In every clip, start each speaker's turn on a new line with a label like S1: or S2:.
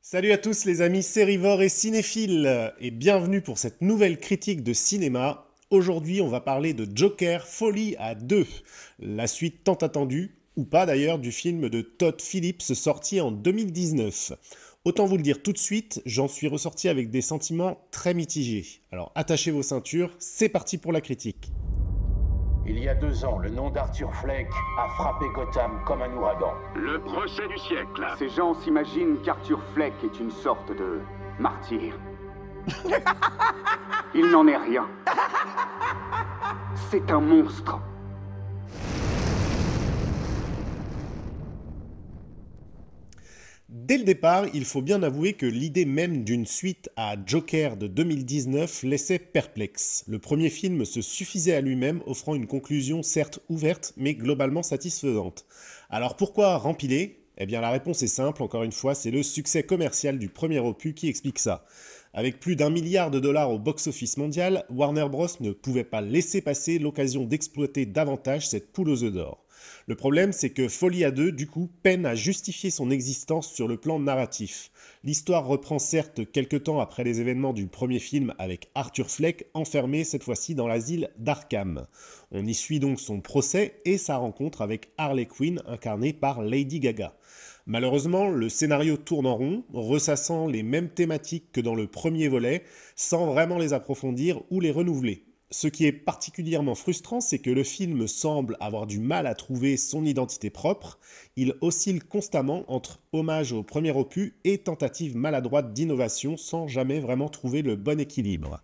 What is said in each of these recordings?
S1: Salut à tous les amis sérivores et cinéphiles et bienvenue pour cette nouvelle critique de cinéma. Aujourd'hui on va parler de Joker Folie à deux, la suite tant attendue, ou pas d'ailleurs, du film de Todd Phillips sorti en 2019. Autant vous le dire tout de suite, j'en suis ressorti avec des sentiments très mitigés. Alors attachez vos ceintures, c'est parti pour la critique.
S2: Il y a 2 ans, le nom d'Arthur Fleck a frappé Gotham comme un ouragan.
S3: Le procès du siècle.
S4: Ces gens s'imaginent qu'Arthur Fleck est une sorte de martyr. Il n'en est rien. C'est un monstre.
S1: Dès le départ, il faut bien avouer que l'idée même d'une suite à Joker de 2019 laissait perplexe. Le premier film se suffisait à lui-même, offrant une conclusion certes ouverte, mais globalement satisfaisante. Alors pourquoi rempiler ? Eh bien la réponse est simple, encore une fois, c'est le succès commercial du premier opus qui explique ça. Avec plus d'1 milliard de dollars au box-office mondial, Warner Bros ne pouvait pas laisser passer l'occasion d'exploiter davantage cette poule aux œufs d'or. Le problème, c'est que Folie à deux, du coup, peine à justifier son existence sur le plan narratif. L'histoire reprend certes quelques temps après les événements du premier film avec Arthur Fleck, enfermé cette fois-ci dans l'asile d'Arkham. On y suit donc son procès et sa rencontre avec Harley Quinn, incarnée par Lady Gaga. Malheureusement, le scénario tourne en rond, ressassant les mêmes thématiques que dans le premier volet, sans vraiment les approfondir ou les renouveler. Ce qui est particulièrement frustrant, c'est que le film semble avoir du mal à trouver son identité propre. Il oscille constamment entre hommage au premier opus et tentative maladroite d'innovation sans jamais vraiment trouver le bon équilibre.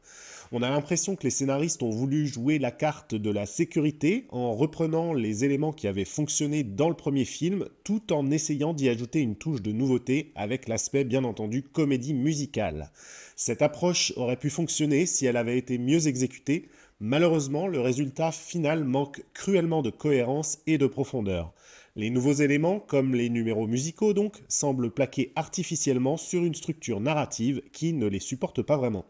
S1: On a l'impression que les scénaristes ont voulu jouer la carte de la sécurité en reprenant les éléments qui avaient fonctionné dans le premier film, tout en essayant d'y ajouter une touche de nouveauté avec l'aspect bien entendu comédie musicale. Cette approche aurait pu fonctionner si elle avait été mieux exécutée. Malheureusement, le résultat final manque cruellement de cohérence et de profondeur. Les nouveaux éléments, comme les numéros musicaux donc, semblent plaqués artificiellement sur une structure narrative qui ne les supporte pas vraiment.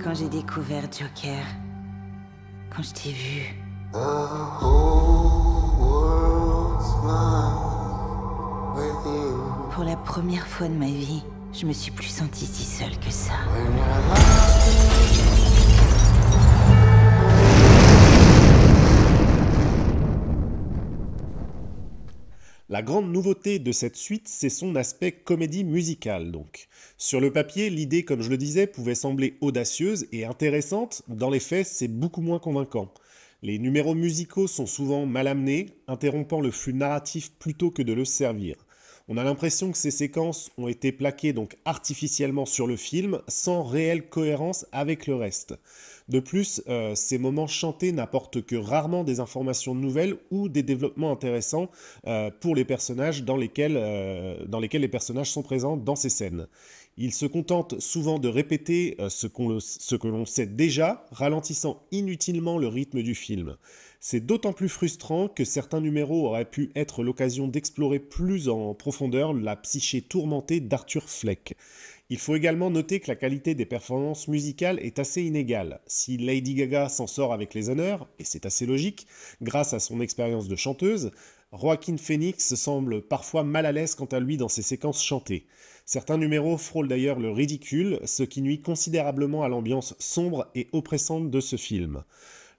S5: Quand j'ai découvert Joker, quand je t'ai vu, pour la première fois de ma vie, je me suis plus sentie si seule que ça.
S1: La grande nouveauté de cette suite, c'est son aspect comédie musicale donc. Sur le papier, l'idée, comme je le disais, pouvait sembler audacieuse et intéressante. Dans les faits, c'est beaucoup moins convaincant. Les numéros musicaux sont souvent mal amenés, interrompant le flux narratif plutôt que de le servir. On a l'impression que ces séquences ont été plaquées donc artificiellement sur le film, sans réelle cohérence avec le reste. De plus, ces moments chantés n'apportent que rarement des informations nouvelles ou des développements intéressants pour les personnages dans lesquels les personnages sont présents dans ces scènes. Ils se contentent souvent de répéter ce que l'on sait déjà, ralentissant inutilement le rythme du film. C'est d'autant plus frustrant que certains numéros auraient pu être l'occasion d'explorer plus en profondeur la psyché tourmentée d'Arthur Fleck. Il faut également noter que la qualité des performances musicales est assez inégale. Si Lady Gaga s'en sort avec les honneurs, et c'est assez logique, grâce à son expérience de chanteuse, Joaquin Phoenix semble parfois mal à l'aise quant à lui dans ses séquences chantées. Certains numéros frôlent d'ailleurs le ridicule, ce qui nuit considérablement à l'ambiance sombre et oppressante de ce film.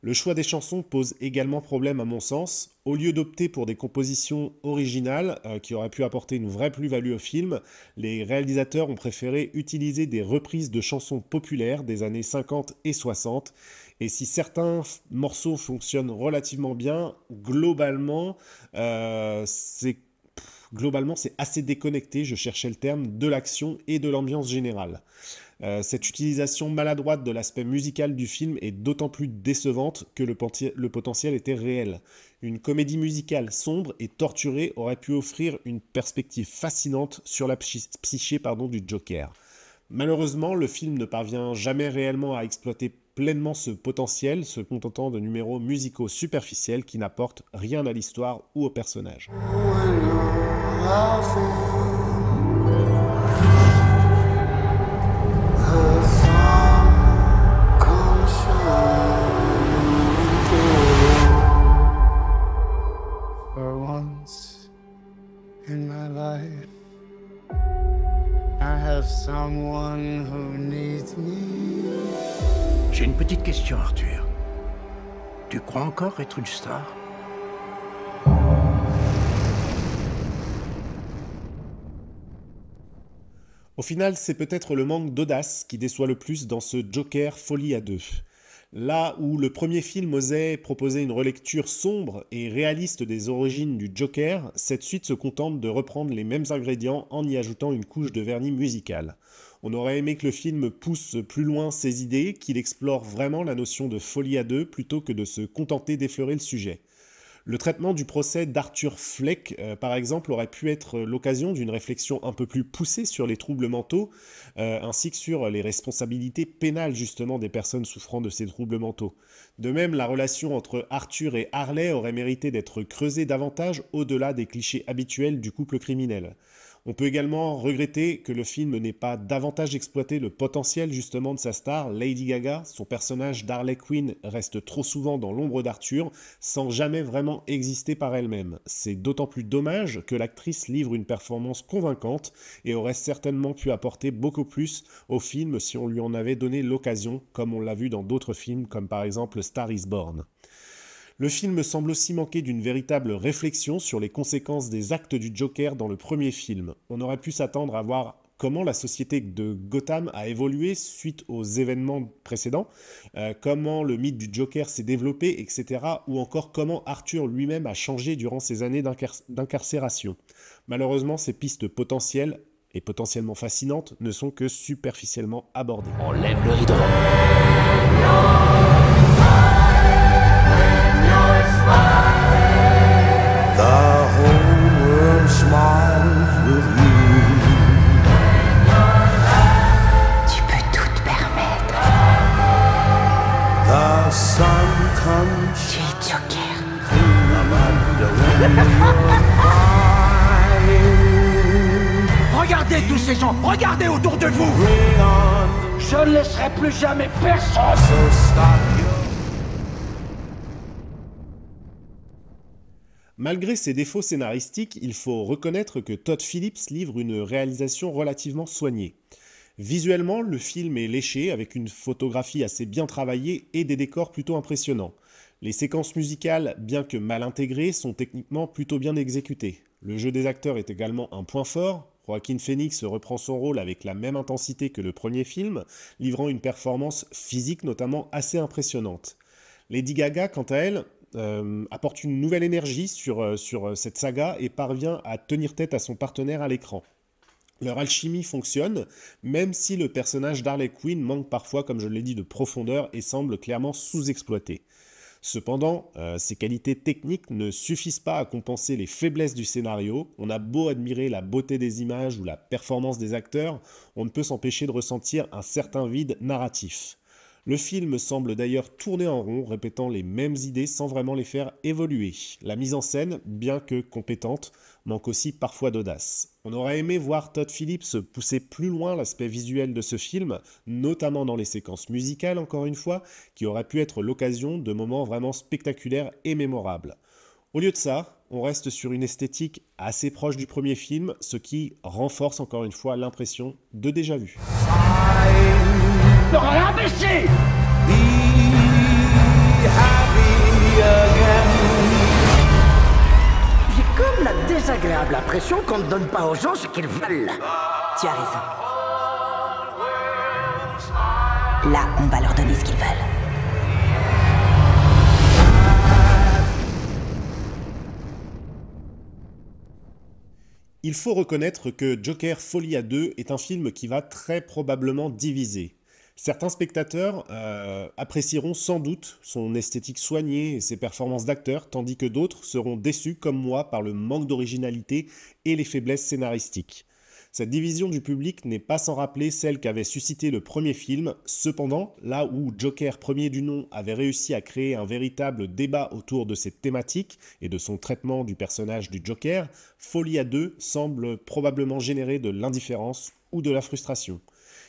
S1: Le choix des chansons pose également problème à mon sens. Au lieu d'opter pour des compositions originales qui auraient pu apporter une vraie plus-value au film, les réalisateurs ont préféré utiliser des reprises de chansons populaires des années 50 et 60. Et si certains morceaux fonctionnent relativement bien, globalement, c'est assez déconnecté, je cherchais le terme, de l'action et de l'ambiance générale. Cette utilisation maladroite de l'aspect musical du film est d'autant plus décevante que le potentiel était réel. Une comédie musicale sombre et torturée aurait pu offrir une perspective fascinante sur la psyché du Joker. Malheureusement, le film ne parvient jamais réellement à exploiter pleinement ce potentiel, se contentant de numéros musicaux superficiels qui n'apportent rien à l'histoire ou au personnage.
S6: someone who needs me.
S3: J'ai une petite question, Arthur. Tu crois encore être une star?
S1: Au final, c'est peut-être le manque d'audace qui déçoit le plus dans ce Joker Folie à deux. Là où le premier film osait proposer une relecture sombre et réaliste des origines du Joker, cette suite se contente de reprendre les mêmes ingrédients en y ajoutant une couche de vernis musical. On aurait aimé que le film pousse plus loin ses idées, qu'il explore vraiment la notion de folie à deux plutôt que de se contenter d'effleurer le sujet. Le traitement du procès d'Arthur Fleck, par exemple, aurait pu être l'occasion d'une réflexion un peu plus poussée sur les troubles mentaux, ainsi que sur les responsabilités pénales justement des personnes souffrant de ces troubles mentaux. De même, la relation entre Arthur et Harley aurait mérité d'être creusée davantage au-delà des clichés habituels du couple criminel. On peut également regretter que le film n'ait pas davantage exploité le potentiel justement de sa star, Lady Gaga. Son personnage d'Harley Quinn reste trop souvent dans l'ombre d'Arthur, sans jamais vraiment exister par elle-même. C'est d'autant plus dommage que l'actrice livre une performance convaincante et aurait certainement pu apporter beaucoup plus au film si on lui en avait donné l'occasion, comme on l'a vu dans d'autres films, comme par exemple Star is Born. Le film semble aussi manquer d'une véritable réflexion sur les conséquences des actes du Joker dans le premier film. On aurait pu s'attendre à voir comment la société de Gotham a évolué suite aux événements précédents, comment le mythe du Joker s'est développé, etc. ou encore comment Arthur lui-même a changé durant ces années d'incarcération. Malheureusement, ces pistes potentielles et potentiellement fascinantes ne sont que superficiellement abordées.
S3: On lève le rideau.
S6: The whole world smiles with you.
S5: Tu peux tout te permettre.
S6: The sun comes
S5: Tu es Joker.
S3: Regardez tous ces gens, regardez autour de vous.
S6: bring on,
S2: Je ne laisserai plus jamais personne.
S6: so stop your
S1: Malgré ses défauts scénaristiques, il faut reconnaître que Todd Phillips livre une réalisation relativement soignée. Visuellement, le film est léché avec une photographie assez bien travaillée et des décors plutôt impressionnants. Les séquences musicales, bien que mal intégrées, sont techniquement plutôt bien exécutées. Le jeu des acteurs est également un point fort. Joaquin Phoenix reprend son rôle avec la même intensité que le premier film, livrant une performance physique notamment assez impressionnante. Lady Gaga, quant à elle, apporte une nouvelle énergie sur cette saga et parvient à tenir tête à son partenaire à l'écran. Leur alchimie fonctionne, même si le personnage d'Harley Quinn manque parfois, comme je l'ai dit, de profondeur et semble clairement sous-exploité. Cependant, ces qualités techniques ne suffisent pas à compenser les faiblesses du scénario. On a beau admirer la beauté des images ou la performance des acteurs, on ne peut s'empêcher de ressentir un certain vide narratif. Le film semble d'ailleurs tourner en rond, répétant les mêmes idées sans vraiment les faire évoluer. La mise en scène, bien que compétente, manque aussi parfois d'audace. On aurait aimé voir Todd Phillips pousser plus loin l'aspect visuel de ce film, notamment dans les séquences musicales encore une fois, qui auraient pu être l'occasion de moments vraiment spectaculaires et mémorables. Au lieu de ça, on reste sur une esthétique assez proche du premier film, ce qui renforce encore une fois l'impression de déjà-vu.
S2: Imbécile!
S6: be happy again.
S7: J'ai comme la désagréable impression qu'on ne donne pas aux gens ce qu'ils veulent.
S5: Tu as raison. Là, on va leur donner ce qu'ils veulent.
S1: Il faut reconnaître que Joker Folie à deux est un film qui va très probablement diviser. Certains spectateurs apprécieront sans doute son esthétique soignée et ses performances d'acteur, tandis que d'autres seront déçus comme moi par le manque d'originalité et les faiblesses scénaristiques. Cette division du public n'est pas sans rappeler celle qu'avait suscité le premier film. Cependant, là où Joker premier du nom avait réussi à créer un véritable débat autour de cette thématique et de son traitement du personnage du Joker, Folie à deux semble probablement générer de l'indifférence ou de la frustration.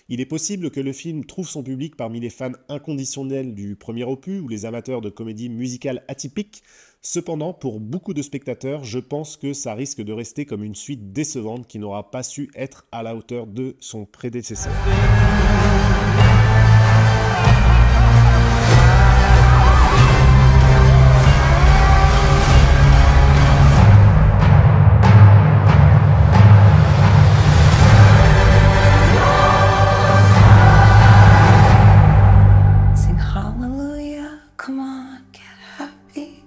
S1: Il est possible que le film trouve son public parmi les fans inconditionnels du premier opus ou les amateurs de comédies musicales atypiques. Cependant, pour beaucoup de spectateurs, je pense que ça risque de rester comme une suite décevante qui n'aura pas su être à la hauteur de son prédécesseur.
S5: Sing hallelujah, come on, get happy.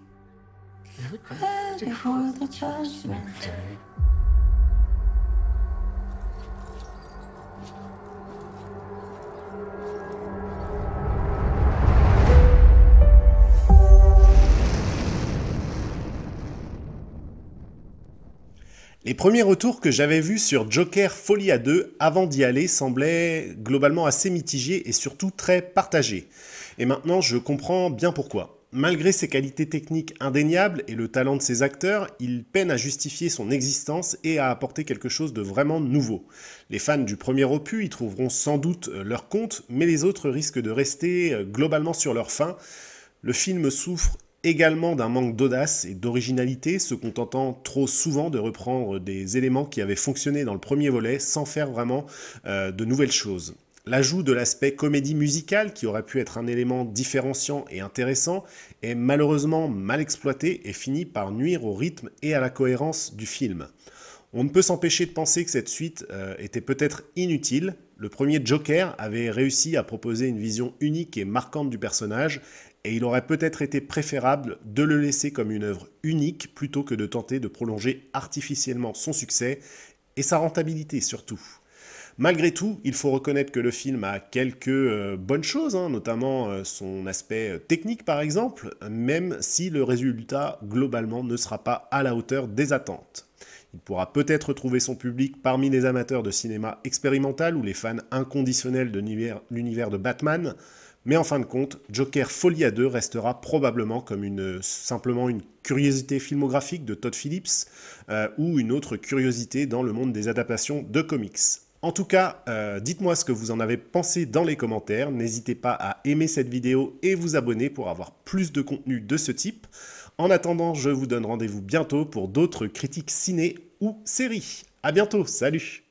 S5: Get ready for the judgment day.
S1: Les premiers retours que j'avais vus sur Joker Folie à 2 avant d'y aller semblaient globalement assez mitigés et surtout très partagés. Et maintenant, je comprends bien pourquoi. Malgré ses qualités techniques indéniables et le talent de ses acteurs, il peine à justifier son existence et à apporter quelque chose de vraiment nouveau. Les fans du premier opus y trouveront sans doute leur compte, mais les autres risquent de rester globalement sur leur faim. Le film souffre également d'un manque d'audace et d'originalité, se contentant trop souvent de reprendre des éléments qui avaient fonctionné dans le premier volet sans faire vraiment de nouvelles choses. L'ajout de l'aspect comédie musicale, qui aurait pu être un élément différenciant et intéressant, est malheureusement mal exploité et finit par nuire au rythme et à la cohérence du film. On ne peut s'empêcher de penser que cette suite était peut-être inutile. Le premier Joker avait réussi à proposer une vision unique et marquante du personnage, et il aurait peut-être été préférable de le laisser comme une œuvre unique plutôt que de tenter de prolonger artificiellement son succès et sa rentabilité surtout. Malgré tout, il faut reconnaître que le film a quelques bonnes choses, notamment son aspect technique par exemple, même si le résultat globalement ne sera pas à la hauteur des attentes. Il pourra peut-être trouver son public parmi les amateurs de cinéma expérimental ou les fans inconditionnels de l'univers de Batman, mais en fin de compte, Joker Folie à 2 restera probablement comme simplement une curiosité filmographique de Todd Phillips ou une autre curiosité dans le monde des adaptations de comics. En tout cas, dites-moi ce que vous en avez pensé dans les commentaires. N'hésitez pas à aimer cette vidéo et vous abonner pour avoir plus de contenu de ce type. En attendant, je vous donne rendez-vous bientôt pour d'autres critiques ciné ou séries. À bientôt, salut!